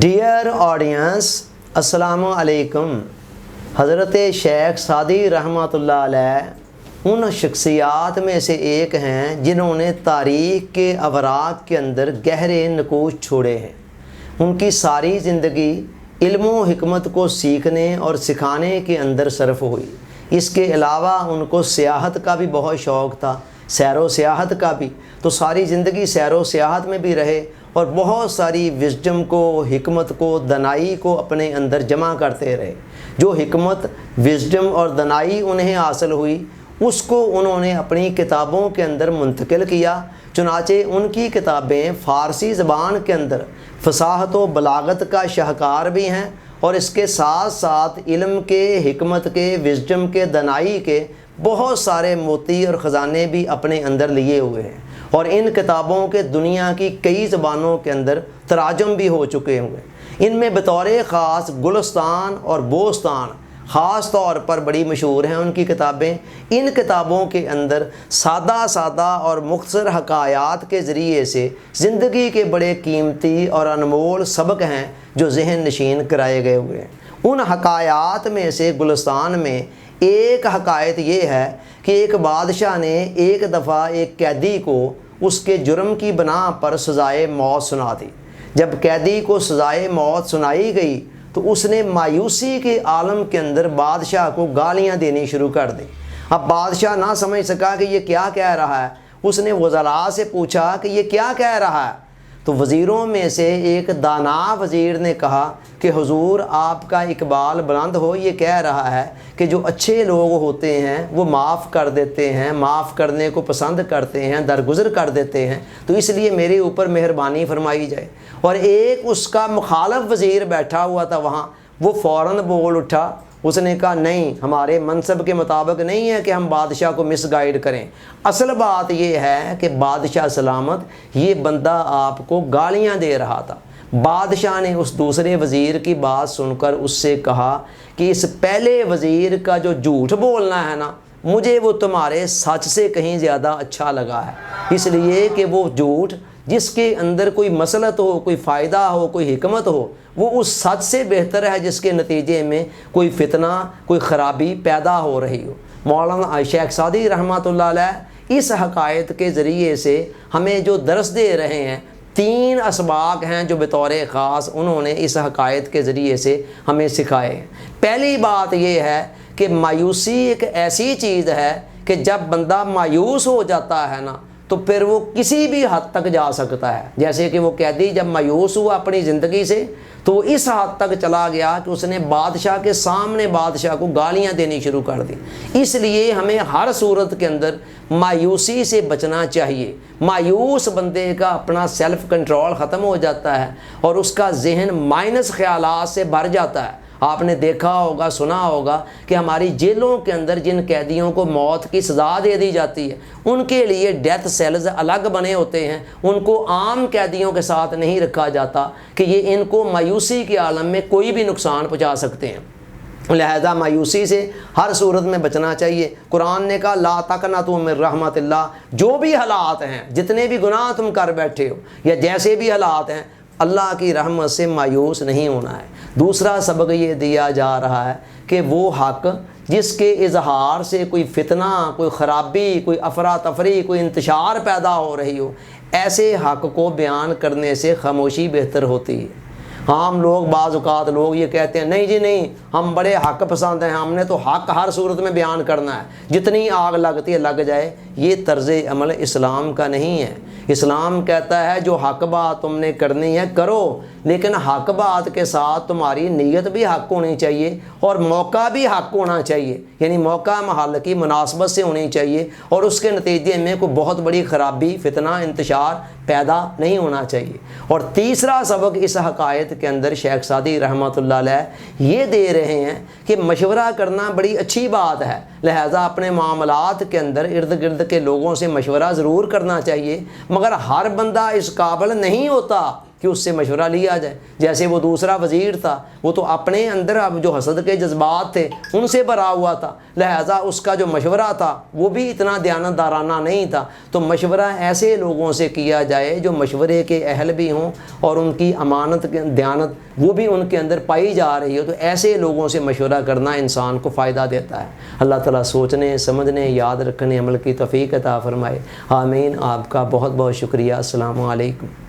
Dear audience, السلام علیکم۔ حضرت شیخ سعدی رحمۃ اللہ علیہ ان شخصیات میں سے ایک ہیں جنہوں نے تاریخ کے اوراق کے اندر گہرے نقوش چھوڑے ہیں۔ ان کی ساری زندگی علم و حکمت کو سیکھنے اور سکھانے کے اندر صرف ہوئی۔ اس کے علاوہ ان کو سیاحت کا بھی بہت شوق تھا، سیر و سیاحت کا بھی، تو ساری زندگی سیر و سیاحت میں بھی رہے اور بہت ساری وزڈم کو، حکمت کو، دانائی کو اپنے اندر جمع کرتے رہے۔ جو حکمت، وزڈم اور دانائی انہیں حاصل ہوئی اس کو انہوں نے اپنی کتابوں کے اندر منتقل کیا۔ چنانچہ ان کی کتابیں فارسی زبان کے اندر فصاحت و بلاغت کا شاہکار بھی ہیں اور اس کے ساتھ ساتھ علم کے، حکمت کے، وزڈم کے، دانائی کے بہت سارے موتی اور خزانے بھی اپنے اندر لیے ہوئے ہیں، اور ان کتابوں کے دنیا کی کئی زبانوں کے اندر تراجم بھی ہو چکے ہوئے ہیں۔ ان میں بطور خاص گلستان اور بوستان خاص طور پر بڑی مشہور ہیں ان کی کتابیں۔ ان کتابوں کے اندر سادہ اور مختصر حکایات کے ذریعے سے زندگی کے بڑے قیمتی اور انمول سبق ہیں جو ذہن نشین کرائے گئے ہوئے ہیں۔ ان حکایات میں سے گلستان میں ایک حکایت یہ ہے کہ ایک بادشاہ نے ایک دفعہ ایک قیدی کو اس کے جرم کی بنا پر سزائے موت سنا دی۔ جب قیدی کو سزائے موت سنائی گئی تو اس نے مایوسی کے عالم کے اندر بادشاہ کو گالیاں دینی شروع کر دی۔ اب بادشاہ نہ سمجھ سکا کہ یہ کیا کہہ رہا ہے۔ اس نے وزراء سے پوچھا کہ یہ کیا کہہ رہا ہے، تو وزیروں میں سے ایک دانا وزیر نے کہا کہ حضور آپ کا اقبال بلند ہو، یہ کہہ رہا ہے کہ جو اچھے لوگ ہوتے ہیں وہ معاف کر دیتے ہیں، معاف کرنے کو پسند کرتے ہیں، درگزر کر دیتے ہیں، تو اس لیے میرے اوپر مہربانی فرمائی جائے۔ اور ایک اس کا مخالف وزیر بیٹھا ہوا تھا وہاں، وہ فوراً بول اٹھا، اس نے کہا نہیں، ہمارے منصب کے مطابق نہیں ہے کہ ہم بادشاہ کو مس گائیڈ کریں۔ اصل بات یہ ہے کہ بادشاہ سلامت، یہ بندہ آپ کو گالیاں دے رہا تھا۔ بادشاہ نے اس دوسرے وزیر کی بات سن کر اس سے کہا کہ اس پہلے وزیر کا جو جھوٹ بولنا ہے نا، مجھے وہ تمہارے سچ سے کہیں زیادہ اچھا لگا ہے، اس لیے کہ وہ جھوٹ جس کے اندر کوئی مصلحت ہو، کوئی فائدہ ہو، کوئی حکمت ہو، وہ اس سچ سے بہتر ہے جس کے نتیجے میں کوئی فتنہ، کوئی خرابی پیدا ہو رہی ہو۔ مولانا شیخ سعدی رحمۃ اللہ علیہ اس حکایت کے ذریعے سے ہمیں جو درس دے رہے ہیں، 3 اسباق ہیں جو بطور خاص انہوں نے اس حکایت کے ذریعے سے ہمیں سکھائے ہیں۔ پہلی بات یہ ہے کہ مایوسی ایک ایسی چیز ہے کہ جب بندہ مایوس ہو جاتا ہے نا تو پھر وہ کسی بھی حد تک جا سکتا ہے۔ جیسے کہ وہ قیدی جب مایوس ہوا اپنی زندگی سے تو وہ اس حد تک چلا گیا کہ اس نے بادشاہ کے سامنے بادشاہ کو گالیاں دینی شروع کر دی۔ اس لیے ہمیں ہر صورت کے اندر مایوسی سے بچنا چاہیے۔ مایوس بندے کا اپنا سیلف کنٹرول ختم ہو جاتا ہے اور اس کا ذہن مائنس خیالات سے بھر جاتا ہے۔ آپ نے دیکھا ہوگا، سنا ہوگا کہ ہماری جیلوں کے اندر جن قیدیوں کو موت کی سزا دے دی جاتی ہے ان کے لیے ڈیتھ سیلز الگ بنے ہوتے ہیں، ان کو عام قیدیوں کے ساتھ نہیں رکھا جاتا کہ یہ ان کو مایوسی کے عالم میں کوئی بھی نقصان پہنچا سکتے ہیں۔ لہذا مایوسی سے ہر صورت میں بچنا چاہیے۔ قرآن نے کہا لا تقنطوا من رحمت اللہ، جو بھی حالات ہیں، جتنے بھی گناہ تم کر بیٹھے ہو یا جیسے بھی حالات ہیں، اللہ کی رحمت سے مایوس نہیں ہونا ہے۔ دوسرا سبق یہ دیا جا رہا ہے کہ وہ حق جس کے اظہار سے کوئی فتنہ، کوئی خرابی، کوئی افراتفری، کوئی انتشار پیدا ہو رہی ہو، ایسے حق کو بیان کرنے سے خاموشی بہتر ہوتی ہے۔ عام لوگ، بعض اوقات لوگ یہ کہتے ہیں نہیں جی نہیں، ہم بڑے حق پسند ہیں، ہم نے تو حق ہر صورت میں بیان کرنا ہے، جتنی آگ لگتی ہے لگ جائے۔ یہ طرز عمل اسلام کا نہیں ہے۔ اسلام کہتا ہے جو حق بات تم نے کرنی ہے کرو، لیکن حق بات کے ساتھ تمہاری نیت بھی حق ہونی چاہیے اور موقع بھی حق ہونا چاہیے، یعنی موقع محل کی مناسبت سے ہونی چاہیے اور اس کے نتیجے میں کوئی بہت بڑی خرابی، فتنہ، انتشار پیدا نہیں ہونا چاہیے۔ اور تیسرا سبق اس حکایت کے اندر شیخ سعدی رحمۃ اللہ علیہ یہ دے رہے ہیں کہ مشورہ کرنا بڑی اچھی بات ہے، لہذا اپنے معاملات کے اندر ارد گرد کے لوگوں سے مشورہ ضرور کرنا چاہیے، مگر ہر بندہ اس قابل نہیں ہوتا کہ اس سے مشورہ لیا جائے. جیسے وہ دوسرا وزیر تھا، وہ تو اپنے اندر اب جو حسد کے جذبات تھے ان سے بھرا ہوا تھا، لہٰذا اس کا جو مشورہ تھا وہ بھی اتنا دیانتدارانہ نہیں تھا. تو مشورہ ایسے لوگوں سے کیا جائے جو مشورے کے اہل بھی ہوں اور ان کی امانت دیانت وہ بھی ان کے اندر پائی جا رہی ہو. تو ایسے لوگوں سے مشورہ کرنا انسان کو فائدہ دیتا ہے. اللہ تعالیٰ سوچنے سمجھنے یاد رکھنے عمل کی توفیق عطا فرمائے. آمین. آپ کا بہت بہت شکریہ. السلام علیکم.